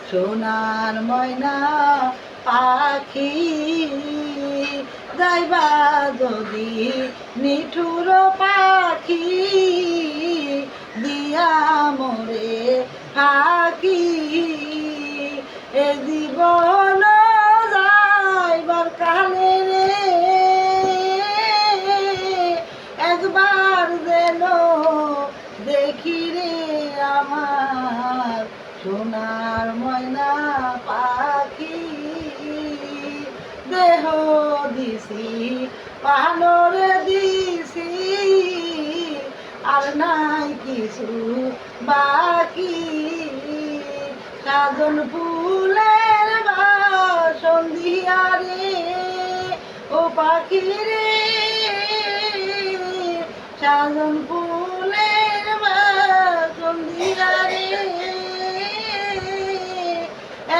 সোনার ময়না পাখি যাইবা যদি নিঠুর পাখি দিয়া মোরে ফাঁকি এ জীবন যাইবার কালে রে একবার যেন দেখি রে আমার সোনার ময়না পাখি দেহ দিছি পানরে দিছি আর নাই কিছু বাকি সাজন ফুলের বাসন দিয়া রে ও পাখি রে সাজন ফুলের বাসন দিয়া রে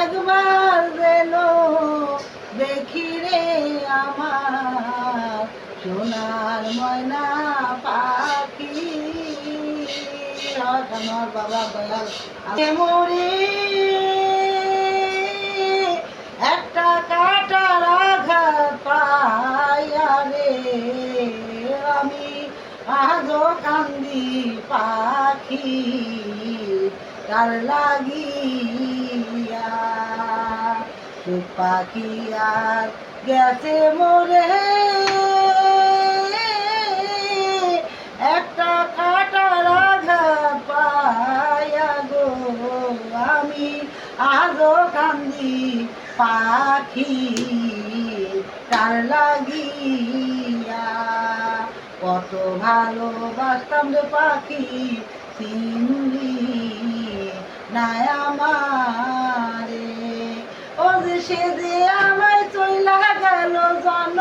একবার যেন দেখি রে আমার সোনার ময়না পাখি আমার বাবা দয়াল মরে একটা কাটার আঘাত পাইয়া রে আমি আজও কান্দি পাখি তার লাগিয়া পাখি আর গেছে মোরে একটা কাটার আঘাত পাইয়া গো আমি আজও কান্দি পাখি তার লাগিয়া কত ভালোবাসতাম রে পাখি চিনলি নাই আমারে ও যে সে যে আমায় চইলা গেল জন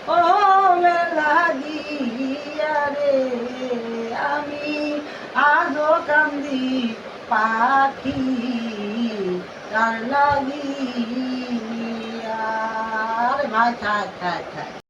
ও লাগিয়া রে আমি আজও কান্দি পাখি তার লাগিয়া ভাই থাক থাক থাক।